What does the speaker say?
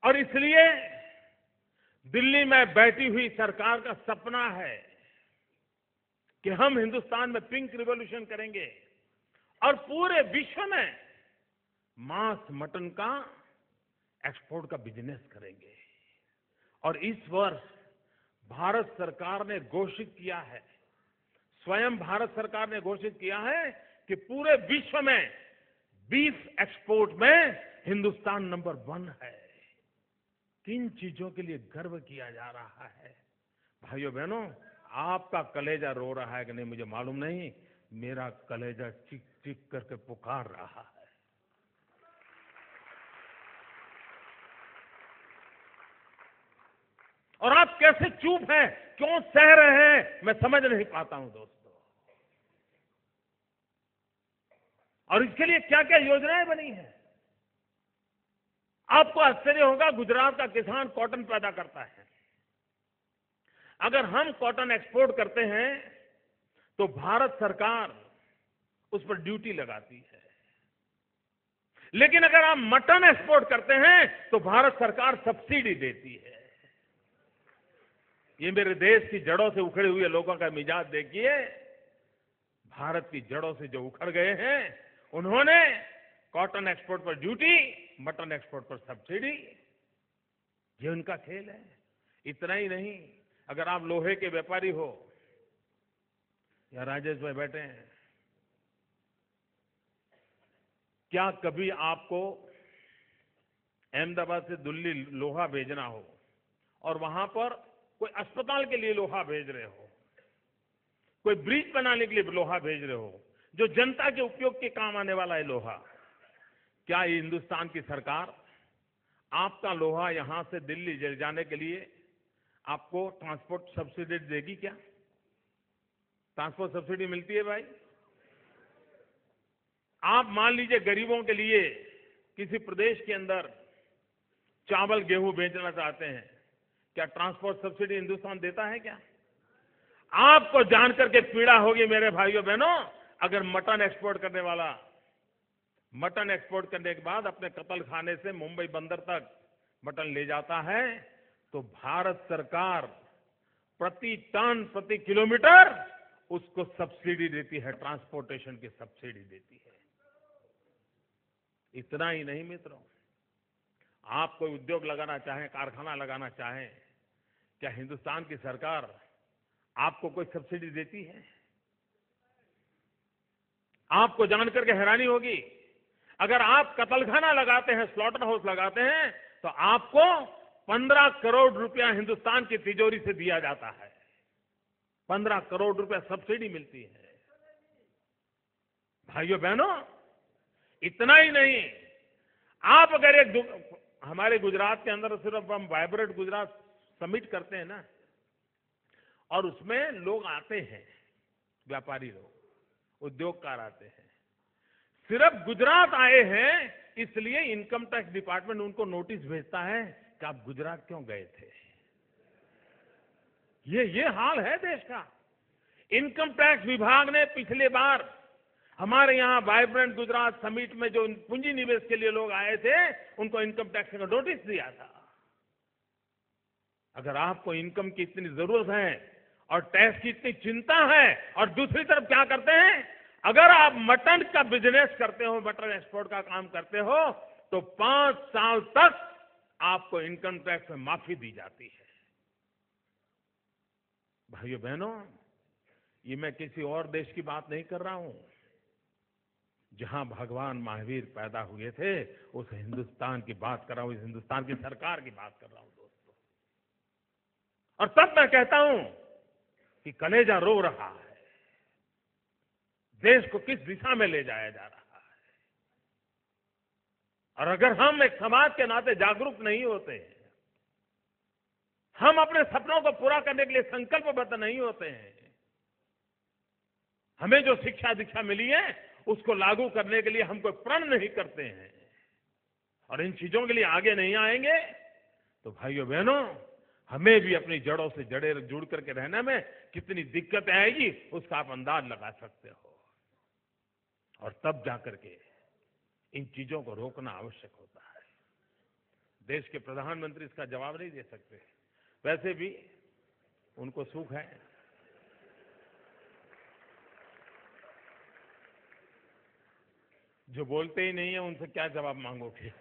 और इसलिए दिल्ली में बैठी हुई सरकार का सपना है कि हम हिंदुस्तान में पिंक रिवॉल्यूशन करेंगे और पूरे विश्व में मांस मटन का एक्सपोर्ट का बिजनेस करेंगे। और इस वर्ष भारत सरकार ने घोषित किया है, स्वयं भारत सरकार ने घोषित किया है कि पूरे विश्व में बीफ एक्सपोर्ट में हिंदुस्तान नंबर 1 है। किन चीजों के लिए गर्व किया जा रहा है? भाइयों बहनों, आपका कलेजा रो रहा है कि नहीं मुझे मालूम नहीं, मेरा कलेजा चिक चिक करके पुकार रहा है। और आप कैसे चुप हैं, क्यों सह रहे हैं, मैं समझ नहीं पाता हूं दोस्तों। और इसके लिए क्या क्या योजनाएं बनी हैं? आपको आश्चर्य होगा, गुजरात का किसान कॉटन पैदा करता है। अगर हम कॉटन एक्सपोर्ट करते हैं तो भारत सरकार उस पर ड्यूटी लगाती है, लेकिन अगर आप मटन एक्सपोर्ट करते हैं तो भारत सरकार सब्सिडी देती है। ये मेरे देश की जड़ों से उखड़े हुए लोगों का मिजाज देखिए। भारत की जड़ों से जो उखड़ गए हैं, उन्होंने कॉटन एक्सपोर्ट पर ड्यूटी, मटन एक्सपोर्ट पर सब्सिडी। ये उनका खेल है। इतना ही नहीं, अगर आप लोहे के व्यापारी हो, या राजेश भाई बैठे हैं, क्या कभी आपको अहमदाबाद से दिल्ली लोहा भेजना हो और वहां पर कोई अस्पताल के लिए लोहा भेज रहे हो, कोई ब्रिज बनाने के लिए लोहा भेज रहे हो, जो जनता के उपयोग के काम आने वाला है लोहा, क्या ये हिंदुस्तान की सरकार आपका लोहा यहां से दिल्ली ले जाने के लिए आपको ट्रांसपोर्ट सब्सिडी देगी? क्या ट्रांसपोर्ट सब्सिडी मिलती है भाई? आप मान लीजिए गरीबों के लिए किसी प्रदेश के अंदर चावल गेहूं बेचना चाहते हैं, क्या ट्रांसपोर्ट सब्सिडी हिंदुस्तान देता है? क्या आपको जानकर के पीड़ा होगी मेरे भाइयों बहनों, अगर मटन एक्सपोर्ट करने वाला मटन एक्सपोर्ट करने के बाद अपने कत्ल खाने से मुंबई बंदर तक मटन ले जाता है तो भारत सरकार प्रति टन प्रति किलोमीटर उसको सब्सिडी देती है, ट्रांसपोर्टेशन की सब्सिडी देती है। इतना ही नहीं मित्रों, आप कोई उद्योग लगाना चाहें, कारखाना लगाना चाहें, क्या हिंदुस्तान की सरकार आपको कोई सब्सिडी देती है? आपको जानकर के हैरानी होगी, अगर आप कत्लखाना लगाते हैं, स्लॉटर हाउस लगाते हैं, तो आपको 15 करोड़ रुपया हिंदुस्तान की तिजोरी से दिया जाता है। 15 करोड़ रुपया सब्सिडी मिलती है। भाइयों बहनों, इतना ही नहीं, आप अगर हमारे गुजरात के अंदर सिर्फ हम वाइब्रेंट गुजरात समिट करते हैं ना, और उसमें लोग आते हैं, व्यापारी लोग, उद्योगकार आते हैं। सिर्फ गुजरात आए हैं इसलिए इनकम टैक्स डिपार्टमेंट उनको नोटिस भेजता है कि आप गुजरात क्यों गए थे। ये हाल है देश का। इनकम टैक्स विभाग ने पिछले बार हमारे यहां वाइब्रेंट गुजरात समिट में जो पूंजी निवेश के लिए लोग आए थे, उनको इनकम टैक्स का नोटिस दिया था। अगर आपको इनकम की इतनी जरूरत है और टैक्स की इतनी चिंता है, और दूसरी तरफ क्या करते हैं, अगर आप मटन का बिजनेस करते हो, मटन एक्सपोर्ट का काम करते हो, तो 5 साल तक आपको इनकम टैक्स में माफी दी जाती है। भाइयों बहनों, ये मैं किसी और देश की बात नहीं कर रहा हूं। जहां भगवान महावीर पैदा हुए थे, उस हिंदुस्तान की बात कर रहा हूं, इस हिंदुस्तान की सरकार की बात कर रहा हूं दोस्तों। और तब मैं कहता हूं कि कलेजा रो रहा है, देश को किस दिशा में ले जाया जा रहा है। और अगर हम एक समाज के नाते जागरूक नहीं होते, हम अपने सपनों को पूरा करने के लिए संकल्पबद्ध नहीं होते हैं, हमें जो शिक्षा दीक्षा मिली है उसको लागू करने के लिए हम कोई प्रण नहीं करते हैं, और इन चीजों के लिए आगे नहीं आएंगे, तो भाइयों बहनों, हमें भी अपनी जड़ों से जुड़ करके रहने में कितनी दिक्कत आएगी उसका आप अंदाज लगा सकते हो। और तब जाकर के इन चीजों को रोकना आवश्यक होता है। देश के प्रधानमंत्री इसका जवाब नहीं दे सकते। वैसे भी उनको सुख है। जो बोलते ही नहीं है उनसे क्या जवाब मांगोगे?